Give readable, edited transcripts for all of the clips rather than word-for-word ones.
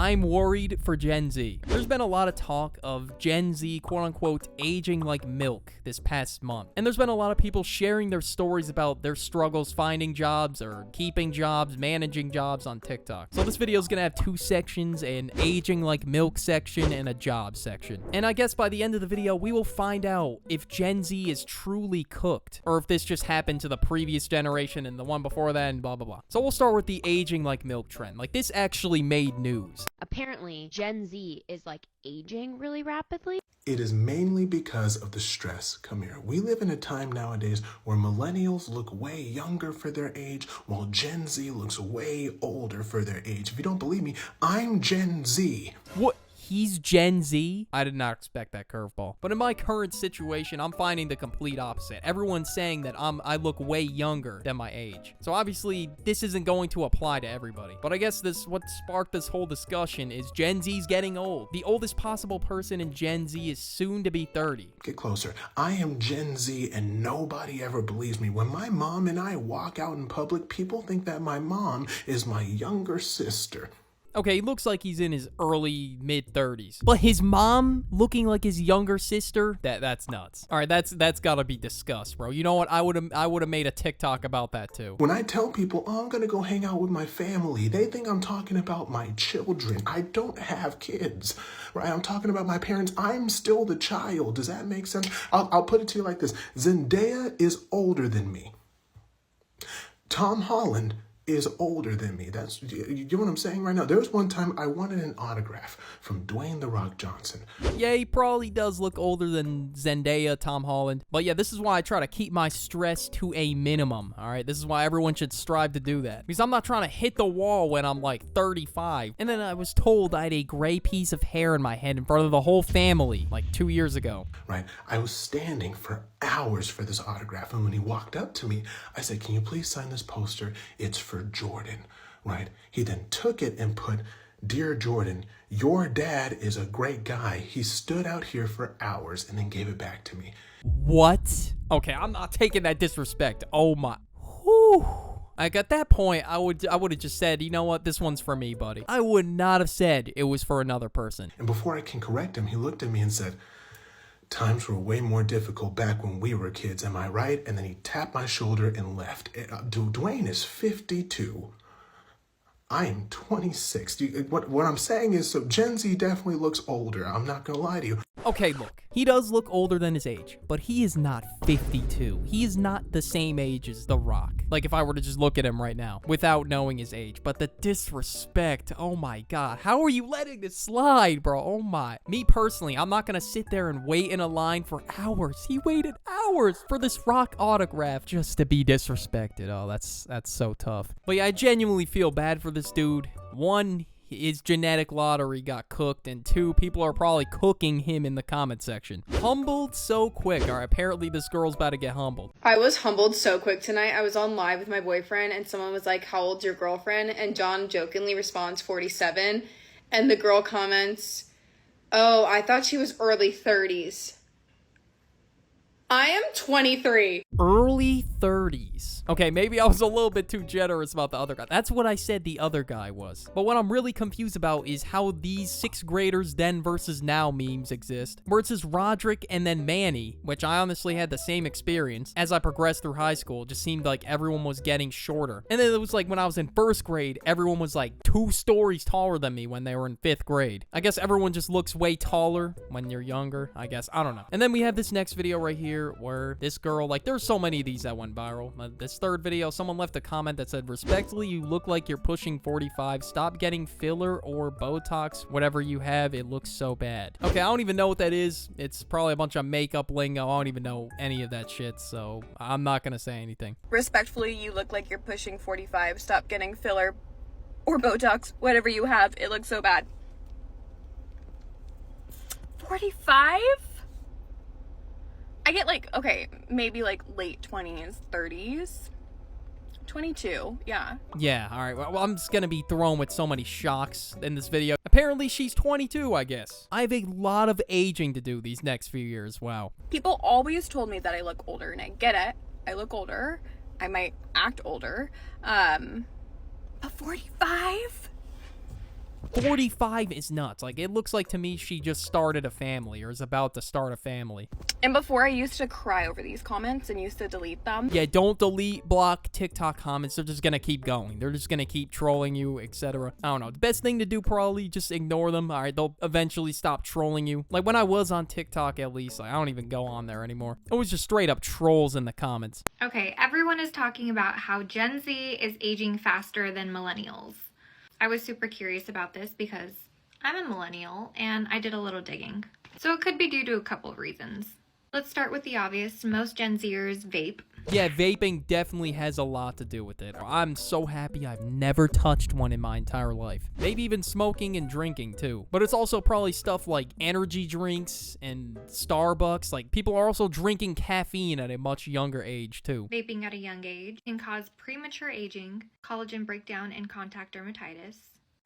I'm worried for Gen Z. There's been a lot of talk of Gen Z, quote-unquote, aging like milk this past month. And there's been a lot of people sharing their stories about their struggles finding jobs or keeping jobs, managing jobs on TikTok. So this video is gonna have two sections, an aging like milk section and a job section. And I guess by the end of the video, we will find out if Gen Z is truly cooked, or if this just happened to the previous generation and the one before that and blah, blah, blah. So we'll start with the aging like milk trend. Like, this actually made news. Apparently, Gen Z is like aging really rapidly. It is mainly because of the stress. Come here. We live in a time nowadays where millennials look way younger for their age, while Gen Z looks way older for their age. If you don't believe me, I'm Gen Z. What? He's Gen Z? I did not expect that curveball. But in my current situation, I'm finding the complete opposite. Everyone's saying that I look way younger than my age. So obviously, this isn't going to apply to everybody. But I guess what sparked this whole discussion is Gen Z's getting old. The oldest possible person in Gen Z is soon to be 30. Get closer. I am Gen Z and nobody ever believes me. When my mom and I walk out in public, people think that my mom is my younger sister. Okay, he looks like he's in his early mid-30s. But his mom looking like his younger sister? That's nuts. All right, that's gotta be discussed, bro. You know what? I would have made a TikTok about that too. When I tell people, oh, I'm gonna go hang out with my family, they think I'm talking about my children. I don't have kids, right? I'm talking about my parents. I'm still the child. Does that make sense? I'll put it to you like this. Zendaya is older than me. Tom Holland is older than me. You know what I'm saying right now? There was one time I wanted an autograph from Dwayne "The Rock" Johnson. Yeah, he probably does look older than Zendaya, Tom Holland. But yeah, this is why I try to keep my stress to a minimum, all right? This is why everyone should strive to do that. Because I'm not trying to hit the wall when I'm like 35. And then I was told I had a gray piece of hair in my head in front of the whole family like 2 years ago. Right? I was standing for hours for this autograph, and when he walked up to me, I said, can you please sign this poster? It's for Jordan, right? He then took it and put, "Dear Jordan, your dad is a great guy. He stood out here for hours," and then gave it back to me. What? Okay, I'm not taking that disrespect. Oh my. Whew. Like, at that point, I would have just said, you know what, this one's for me, buddy. I would not have said it was for another person. And before I can correct him, he looked at me and said, "Times were way more difficult back when we were kids, am I right?" And then he tapped my shoulder and left. Dwayne is 52. I am 26. What I'm saying is, so Gen Z definitely looks older. I'm not gonna lie to you. Okay, look, he does look older than his age, but he is not 52. He is not the same age as The Rock. Like, if I were to just look at him right now without knowing his age. But the disrespect, oh my god. How are you letting this slide, bro? Oh my. Me personally, I'm not gonna sit there and wait in a line for hours. He waited hours for this Rock autograph just to be disrespected. Oh, that's so tough. But yeah, I genuinely feel bad for this dude. One, his genetic lottery got cooked, and two, people are probably cooking him in the comment section. Humbled so quick. All right, apparently this girl's about to get humbled. I was humbled so quick tonight. I was on live with my boyfriend and someone was like, "How old's your girlfriend?" And John jokingly responds 47. And the girl comments, "Oh, I thought she was early 30s. I am 23. Early 30s. Okay, maybe I was a little bit too generous about the other guy. That's what I said the other guy was. But what I'm really confused about is how these 6th graders then versus now memes exist, where it says Roderick and then Manny, which I honestly had the same experience. As I progressed through high school, it just seemed like everyone was getting shorter. And then it was like when I was in 1st grade, everyone was like 2 stories taller than me when they were in 5th grade. I guess everyone just looks way taller when you're younger, I guess. I don't know. And then we have this next video right here where this girl, like, there's so many of these that went viral. This 3rd video, someone left a comment that said, "Respectfully, you look like you're pushing 45. Stop getting filler or Botox. Whatever you have, it looks so bad." Okay, I don't even know what that is. It's probably a bunch of makeup lingo. I don't even know any of that shit, so I'm not gonna say anything. Respectfully, you look like you're pushing 45. Stop getting filler or Botox. Whatever you have, it looks so bad. 45? I get like, okay, maybe like late 20s, 30s. 22, yeah. Yeah, all right. Well, I'm just gonna be thrown with so many shocks in this video. Apparently, she's 22, I guess. I have a lot of aging to do these next few years. Wow. People always told me that I look older, and I get it. I look older. I might act older. But 45? 45 is nuts. Like, it looks like to me she just started a family or is about to start a family. And before, I used to cry over these comments and used to delete them. Yeah, don't delete, block TikTok comments. They're just gonna keep going. They're just gonna keep trolling you, etc. I don't know. The best thing to do, probably just ignore them. All right, they'll eventually stop trolling you. Like, when I was on TikTok, at least, like, I don't even go on there anymore. It was just straight up trolls in the comments. Okay, everyone is talking about how Gen Z is aging faster than millennials. I was super curious about this because I'm a millennial and I did a little digging. So it could be due to a couple of reasons. Let's start with the obvious. Most Gen Zers vape. Yeah, vaping definitely has a lot to do with it. I'm so happy I've never touched one in my entire life. Maybe even smoking and drinking too. But it's also probably stuff like energy drinks and Starbucks. Like, people are also drinking caffeine at a much younger age too. Vaping at a young age can cause premature aging, collagen breakdown, and contact dermatitis.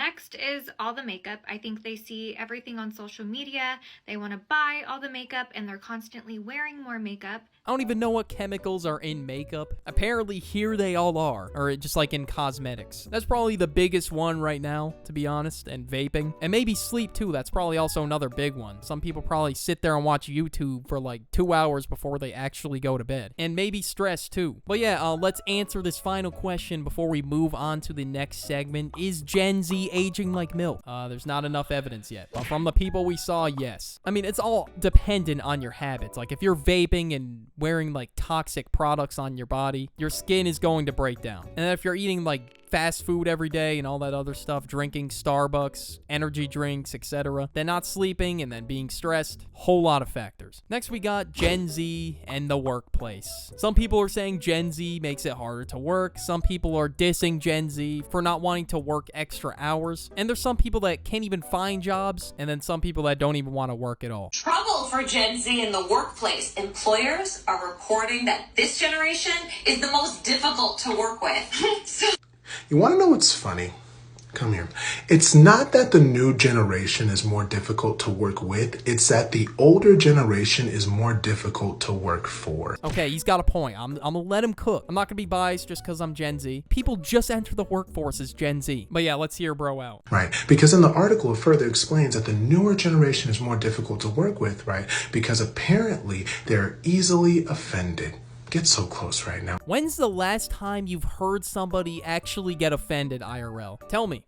Next is all the makeup. I think they see everything on social media. They want to buy all the makeup and they're constantly wearing more makeup. I don't even know what chemicals are in makeup. Apparently here they all are, or just like in cosmetics. That's probably the biggest one right now, to be honest, and vaping. And maybe sleep too, that's probably also another big one. Some people probably sit there and watch YouTube for like 2 hours before they actually go to bed. And maybe stress too. But yeah, let's answer this final question before we move on to the next segment. Is Gen Z aging like milk? There's not enough evidence yet. But from the people we saw, yes. I mean, it's all dependent on your habits. Like, if you're vaping and wearing like toxic products on your body, your skin is going to break down. And if you're eating like fast food every day and all that other stuff, drinking Starbucks, energy drinks, etc., then not sleeping and then being stressed, whole lot of factors. Next, we got Gen Z and the workplace. Some people are saying Gen Z makes it harder to work. Some people are dissing Gen Z for not wanting to work extra hours. And there's some people that can't even find jobs, and then some people that don't even want to work at all. Trouble for Gen Z in the workplace. Employers are reporting that this generation is the most difficult to work with. You want to know what's funny? Come here. It's not that the new generation is more difficult to work with. It's that the older generation is more difficult to work for. Okay, he's got a point. I'm gonna let him cook. I'm not gonna be biased just because I'm Gen Z. People just enter the workforce as Gen Z. But yeah, let's hear bro out. Right. Because in the article, it further explains that the newer generation is more difficult to work with, right? Because apparently they're easily offended. Get so close right now. When's the last time you've heard somebody actually get offended IRL? Tell me.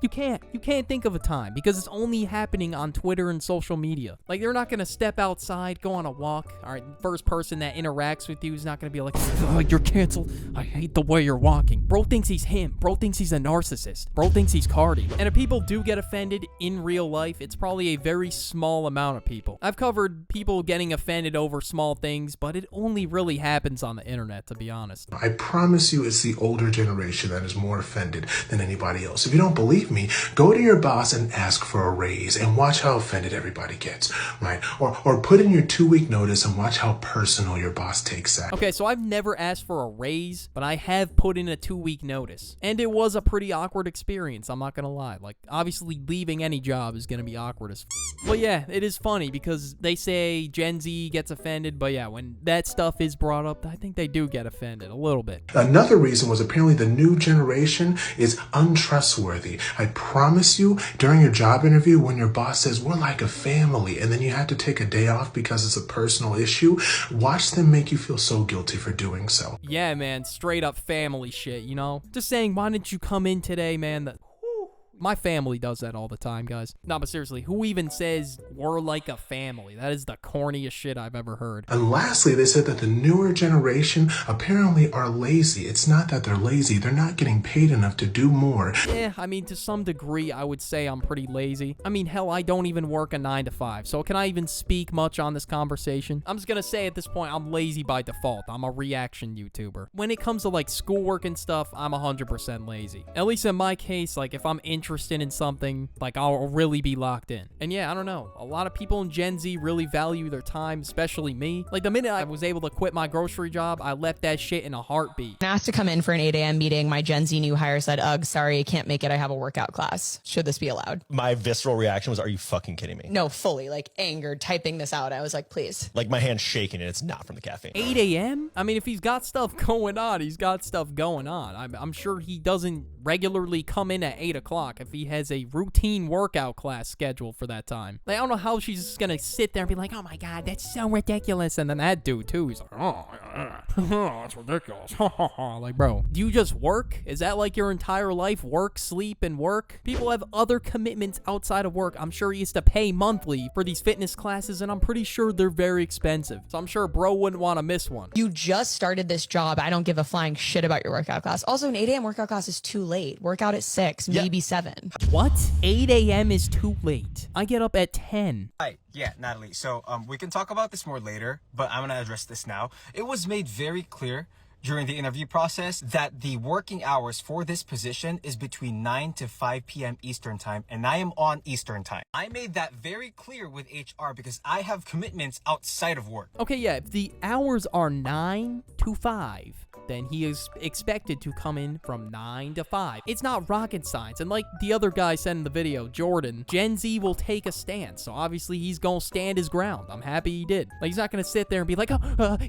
You can't think of a time because it's only happening on Twitter and social media. Like, they're not gonna step outside, go on a walk. All right, first person that interacts with you is not gonna be like, oh, you're canceled. I hate the way you're walking. Bro thinks he's him. Bro thinks he's a narcissist. Bro thinks he's Cardi. And if people do get offended in real life, it's probably a very small amount of people. I've covered people getting offended over small things, but it only really happens on the internet, to be honest. I promise you it's the older generation that is more offended than anybody else. If you don't believe me, go to your boss and ask for a raise and watch how offended everybody gets, right? Or put in your 2-week notice and watch how personal your boss takes that. Okay, so I've never asked for a raise, but I have put in a 2-week notice. And it was a pretty awkward experience, I'm not gonna lie. Like, obviously leaving any job is gonna be awkward as But yeah, it is funny because they say Gen Z gets offended, but yeah, when that stuff is brought up, I think they do get offended a little bit. Another reason was apparently the new generation is untrustworthy. I promise you, during your job interview, when your boss says, we're like a family, and then you have to take a day off because it's a personal issue, watch them make you feel so guilty for doing so. Yeah, man, straight up family shit, you know? Just saying, why didn't you come in today, man? My family does that all the time, guys. No, but seriously, who even says we're like a family? That is the corniest shit I've ever heard. And lastly, they said that the newer generation apparently are lazy. It's not that they're lazy. They're not getting paid enough to do more. Yeah, I mean, to some degree, I would say I'm pretty lazy. I mean, hell, I don't even work a 9 to 5. So can I even speak much on this conversation? I'm just gonna say at this point, I'm lazy by default. I'm a reaction YouTuber. When it comes to like schoolwork and stuff, I'm 100% lazy. At least in my case, like if I'm interested in something, like I'll really be locked in. And yeah, I don't know. A lot of people in Gen Z really value their time, especially me. Like the minute I was able to quit my grocery job, I left that shit in a heartbeat. Asked to come in for an 8 a.m. meeting. My Gen Z new hire said, ugh, sorry, I can't make it. I have a workout class. Should this be allowed? My visceral reaction was, are you fucking kidding me? No, fully, like angered, typing this out. I was like, please. Like my hand's shaking and it's not from the caffeine. 8 a.m.? I mean, if he's got stuff going on, he's got stuff going on. I'm sure he doesn't regularly come in at 8 o'clock. shock if he has a routine workout class scheduled for that time. Like, I don't know how she's just gonna sit there and be like, oh my god, that's so ridiculous. And then that dude too, he's like, oh, that's ridiculous. Like, bro, do you just work? Is that like your entire life? Work, sleep, and work? People have other commitments outside of work. I'm sure he used to pay monthly for these fitness classes, and I'm pretty sure they're very expensive. So I'm sure bro wouldn't want to miss one. You just started this job. I don't give a flying shit about your workout class. Also, an 8 a.m. workout class is too late. Workout at 6, maybe 7. What? 8 a.m. is too late. I get up at 10. Hi, yeah, Natalie. So we can talk about this more later, but I'm gonna address this now. It was made very clear during the interview process that the working hours for this position is between 9 to 5 p.m. Eastern time, and I am on Eastern time. I made that very clear with HR because I have commitments outside of work. Okay, yeah, if the hours are 9 to 5, then he is expected to come in from 9 to 5. It's not rocket science, and like the other guy said in the video, Jordan, Gen Z will take a stance, so obviously he's gonna stand his ground. I'm happy he did. Like, he's not gonna sit there and be like,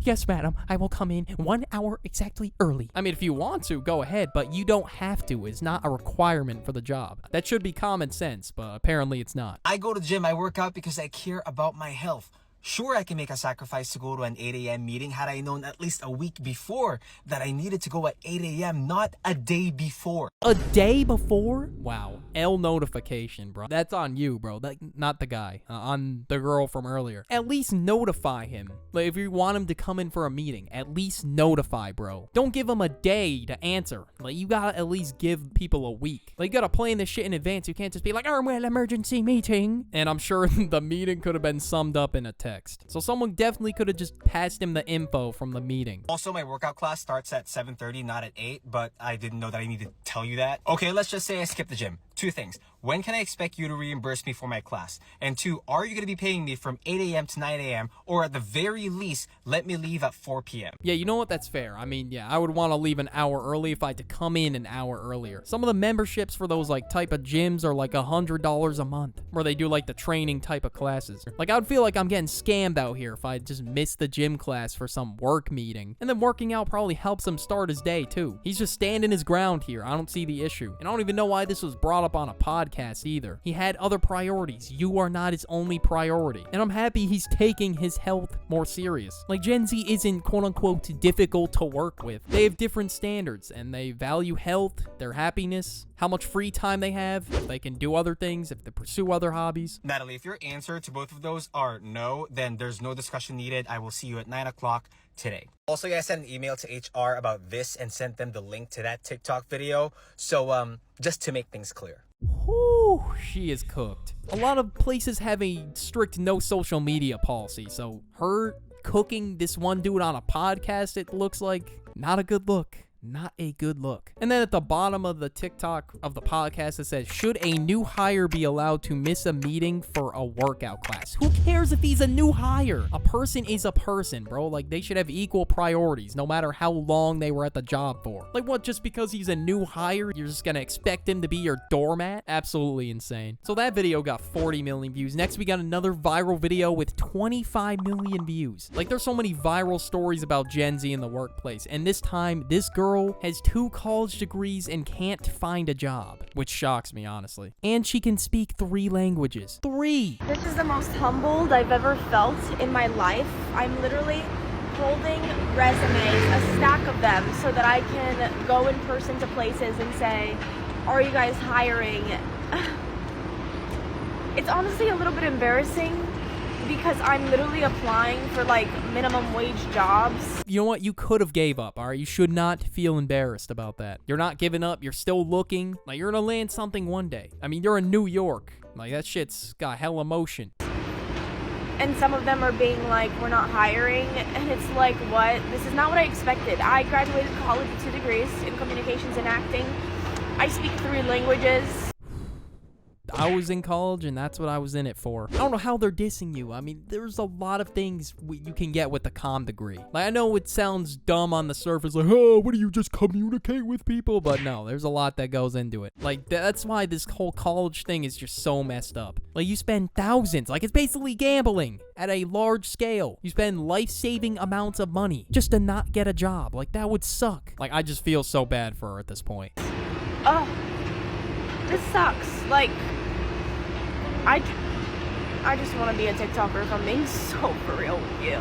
yes, madam, I will come in 1 hour exactly early. I mean, if you want to, go ahead, but you don't have to. It's not a requirement for the job. That should be common sense, but apparently it's not. I go to gym, I work out because I care about my health. Sure, I can make a sacrifice to go to an 8 a.m. meeting had I known at least a week before that I needed to go at 8 a.m., not a day before. A day before? Wow. L notification, bro. That's on you, bro. Not the guy. On the girl from earlier. At least notify him. Like, if you want him to come in for a meeting, at least notify, bro. Don't give him a day to answer. Like, you gotta at least give people a week. Like, you gotta plan this shit in advance. You can't just be like, well, emergency meeting. And I'm sure the meeting could have been summed up in a text. So someone definitely could have just passed him the info from the meeting. Also, my workout class starts at 7:30, not at 8, but I didn't know that I needed to tell you that. Okay, let's just say I skipped the gym. 2 things. When can I expect you to reimburse me for my class? And 2, are you going to be paying me from 8 a.m. to 9 a.m. or at the very least, let me leave at 4 p.m.? Yeah, you know what? That's fair. I mean, yeah, I would want to leave an hour early if I had to come in an hour earlier. Some of the memberships for those like type of gyms are like $100 a month, where they do like the training type of classes. Like, I would feel like I'm getting scammed out here if I just missed the gym class for some work meeting. And then working out probably helps him start his day too. He's just standing his ground here. I don't see the issue. And I don't even know why this was brought up on a podcast either. He had other priorities. You are not his only priority. And I'm happy he's taking his health more serious. Like, Gen Z isn't quote unquote difficult to work with. They have different standards and they value health, their happiness, how much free time they have, if they can do other things, if they pursue other hobbies. Natalie, if your answer to both of those are no, then there's no discussion needed. I will see you at 9 o'clock today. Also, I sent an email to HR about this and sent them the link to that TikTok video. So, just to make things clear. Whew, she is cooked. A lot of places have a strict no social media policy, so her cooking this one dude on a podcast, it looks like not a good look. Not a good look. And then at the bottom of the TikTok of the podcast, it says, should a new hire be allowed to miss a meeting for a workout class? Who cares if he's a new hire? A person is a person, bro. Like, they should have equal priorities, no matter how long they were at the job for. Like, what, just because he's a new hire, you're just gonna expect him to be your doormat? Absolutely insane. So that video got 40 million views. Next, we got another viral video with 25 million views. Like, there's so many viral stories about Gen Z in the workplace. And this time, this girl has 2 college degrees and can't find a job, which shocks me, honestly. And she can speak 3 languages. 3! This is the most humbled I've ever felt in my life. I'm literally holding resumes, a stack of them, so that I can go in person to places and say, are you guys hiring? It's honestly a little bit embarrassing because I'm literally applying for like minimum wage jobs. You know what? You could have gave up, alright? You should not feel embarrassed about that. You're not giving up. You're still looking. Like, you're gonna land something one day. I mean, you're in New York. Like, that shit's got hella motion. And some of them are being like, we're not hiring. And it's like, what? This is not what I expected. I graduated college with 2 degrees in communications and acting. I speak 3 languages. I was in college, and that's what I was in it for. I don't know how they're dissing you. I mean, there's a lot of things you can get with the comm degree. Like, I know it sounds dumb on the surface, like, oh, what do you just communicate with people? But no, there's a lot that goes into it. Like, that's why this whole college thing is just so messed up. Like, you spend thousands, like, it's basically gambling at a large scale. You spend life-saving amounts of money just to not get a job. Like, that would suck. Like, I just feel so bad for her at this point. Oh. This sucks. Like, I just want to be a TikToker if I'm being so for real with you.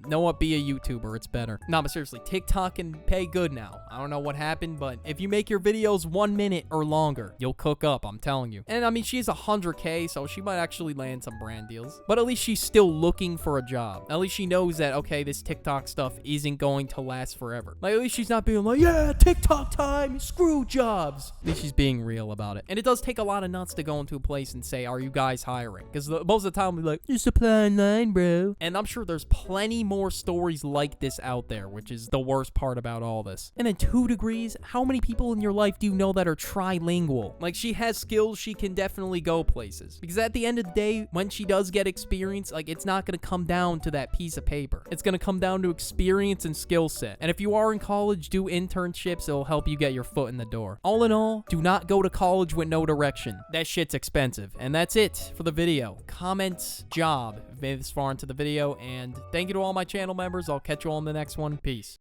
Know what? Be a YouTuber. It's better. No, but seriously, TikTok can pay good now. I don't know what happened, but if you make your videos 1 minute or longer, you'll cook up, I'm telling you. And I mean, she's 100K, so she might actually land some brand deals. But at least she's still looking for a job. At least she knows that, okay, this TikTok stuff isn't going to last forever. Like, at least she's not being like, yeah, TikTok time, screw jobs. At least she's being real about it. And it does take a lot of nuts to go into a place and say, are you guys hiring? Because most of the time, we'll be like, you supply online, bro. And I'm sure there's plenty more stories like this out there, which is the worst part about all this. And then 2 degrees, how many people in your life do you know that are trilingual? Like, she has skills, she can definitely go places. Because at the end of the day, when she does get experience, like, it's not going to come down to that piece of paper. It's going to come down to experience and skill set. And if you are in college, do internships. It'll help you get your foot in the door. All in all, do not go to college with no direction. That shit's expensive. And that's it for the video. Comment job if you made it this far into the video. And thank you to all my channel members. I'll catch you all in the next one. Peace.